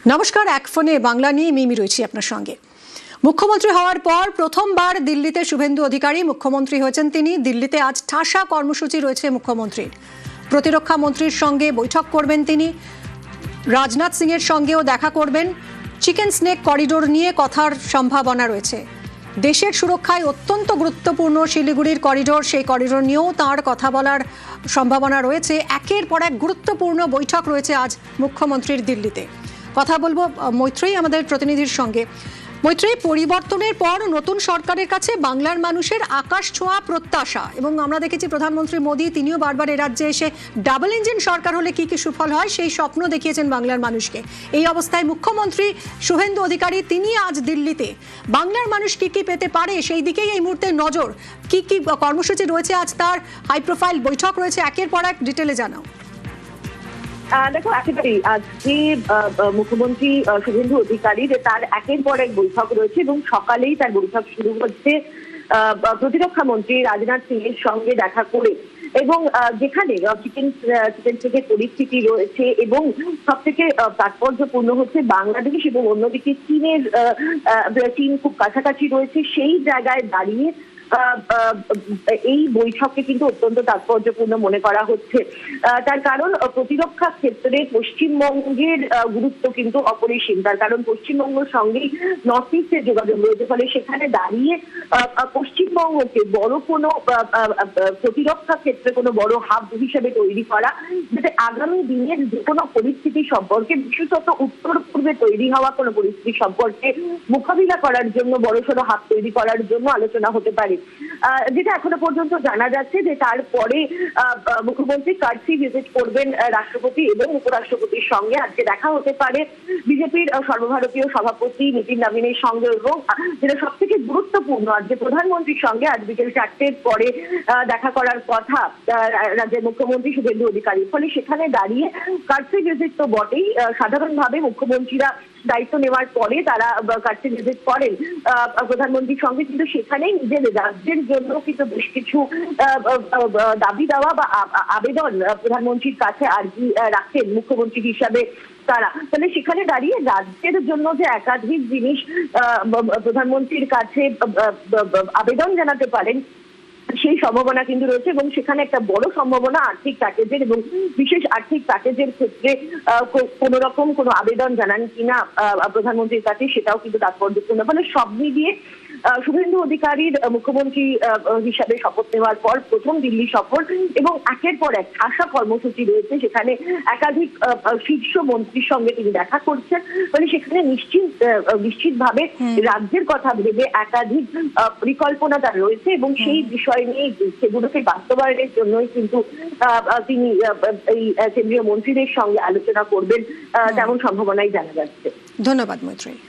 নমস্কার, এক ফোনে বাংলা নিয়ে মিমি রয়েছি আপনার সঙ্গে। মুখ্যমন্ত্রী হওয়ার পর প্রথমবার দিল্লিতে শুভেন্দু অধিকারী মুখ্যমন্ত্রী হয়েছেন। তিনি দিল্লিতে আজ ঠাসা কর্মসূচি রয়েছে মুখ্যমন্ত্রীর। প্রতিরক্ষা মন্ত্রীর সঙ্গে বৈঠক করবেন তিনি, রাজনাথ সিং এর সঙ্গেও দেখা করবেন। চিকেন স্নেক করিডোর নিয়ে কথার সম্ভাবনা রয়েছে। দেশের সুরক্ষায় অত্যন্ত গুরুত্বপূর্ণ শিলিগুড়ির করিডোর, সেই করিডোর নিয়েও তাঁর কথা বলার সম্ভাবনা রয়েছে। একের পর এক গুরুত্বপূর্ণ বৈঠক রয়েছে আজ মুখ্যমন্ত্রীর দিল্লিতে। কথা বলবো মৈত্রেয়ী আমাদের প্রতিনিধির সঙ্গে। মৈত্রেয়ী, পরিবর্তনের পর নতুন সরকারের কাছে বাংলার মানুষের আকাশ ছোঁয়া প্রত্যাশা, এবং আমরা দেখেছি প্রধানমন্ত্রী মোদী তিনিও বারবার এ রাজ্যে এসে ডাবল ইঞ্জিন সরকার হলে কি কি সুফল হয় সেই স্বপ্ন দেখিয়েছেন বাংলার মানুষকে। এই অবস্থায় মুখ্যমন্ত্রী শুভেন্দু অধিকারী তিনি আজ দিল্লিতে। বাংলার মানুষ কি কি পেতে পারে সেই দিকেই এই মুহূর্তে নজর। কি কি কর্মসূচি রয়েছে আজ, তার হাই প্রোফাইল বৈঠক রয়েছে, একের পর এক ডিটেলে জানাও। দেখো, একেবারেই আজকে মুখ্যমন্ত্রী শুভেন্দু অধিকারীর তার একের পর এক বৈঠক রয়েছে এবং সকালেই তার বৈঠক শুরু হচ্ছে প্রতিরক্ষা মন্ত্রী রাজনাথ সিং এর সঙ্গে দেখা করে, এবং যেখানে চিকেন থেকে পরিস্থিতি রয়েছে এবং সব থেকে তাৎপর্যপূর্ণ হচ্ছে বাংলাদেশ এবং অন্যদিকে চীন খুব কাছাকাছি রয়েছে, সেই জায়গায় দাঁড়িয়ে এই বৈঠককে কিন্তু অত্যন্ত তাৎপর্যপূর্ণ মনে করা হচ্ছে। তার কারণ প্রতিরক্ষা ক্ষেত্রে পশ্চিমবঙ্গের গুরুত্ব কিন্তু অপরিসীম। তার কারণ পশ্চিমবঙ্গের সঙ্গেই নর্থ ইস্টের যোগাযোগ রয়েছে, ফলে সেখানে দাঁড়িয়ে পশ্চিমবঙ্গকে বড় কোনো প্রতিরক্ষা ক্ষেত্রে কোনো বড় হাব হিসেবে তৈরি করা, যাতে আগামী দিনের যে কোনো পরিস্থিতি সম্পর্কে, বিশেষত উত্তর পূর্বে তৈরি হওয়া কোনো পরিস্থিতি সম্পর্কে মোকাবিলা করার জন্য বড়সড় হাব তৈরি করার জন্য আলোচনা হতে পারে। যেটা এখনো পর্যন্ত জানা যাচ্ছে যে তারপরে মুখ্যমন্ত্রী কার্সি ভিজিট করবেন রাষ্ট্রপতি এবং উপরাষ্ট্রপতির সঙ্গে। আজকে দেখা হতে পারে বিজেপির সর্বভারতীয় সভাপতি নিতিন নবীনের সঙ্গে, এবং যেটা সব থেকে গুরুত্বপূর্ণ আজকে প্রধানমন্ত্রীর সঙ্গে আজ বিকেল 4টের পরে দেখা করার কথা রাজ্যের মুখ্যমন্ত্রী শুভেন্দু অধিকারী। ফলে সেখানে দাঁড়িয়ে কার্সি ভিজিট তো বটেই, সাধারণভাবে মুখ্যমন্ত্রীরা দায়িত্ব নেওয়ার পরে তারা কার্সি ভিজিট করেন প্রধানমন্ত্রীর সঙ্গে, কিন্তু সেখানেই নিজের রাজ্যের জন্য কিন্তু বেশ কিছু দাবি দেওয়া বা আবেদন প্রধানমন্ত্রীর কাছে আর্জি রাখেন মুখ্যমন্ত্রী হিসাবে তারা। তাহলে সেখানে দাঁড়িয়ে রাজ্যের জন্য যে একাধিক জিনিস প্রধানমন্ত্রীর কাছে আবেদন জানাতে পারেন সেই সম্ভাবনা কিন্তু রয়েছে, এবং সেখানে একটা বড় সম্ভাবনা আর্থিক প্যাকেজের, এবং বিশেষ আর্থিক প্যাকেজের ক্ষেত্রে কোন রকম কোনো আবেদন জানান কিনা প্রধানমন্ত্রীর কাছে, সেটাও কিন্তু তাৎপর্যপূর্ণ। ফলে সব মিলিয়ে শুভেন্দু অধিকারীর মুখ্যমন্ত্রী হিসাবে শপথ নেওয়ার পর প্রথম দিল্লি সফর, এবং একের পর এক ঠাসা কর্মসূচি রয়েছে। সেখানে একাধিক শীর্ষ মন্ত্রীর সঙ্গে তিনি দেখা করছেন। ফলে সেখানে নিশ্চিতভাবে রাজ্যের কথা ভেবে একাধিক পরিকল্পনা তার রয়েছে, এবং সেই বিষয় নিয়ে সেগুলোকে বাস্তবায়নের জন্যই কিন্তু তিনি এই কেন্দ্রীয় মন্ত্রীদের সঙ্গে আলোচনা করবেন, তেমন সম্ভাবনাই জানা যাচ্ছে। ধন্যবাদ মৈত্রেয়ী।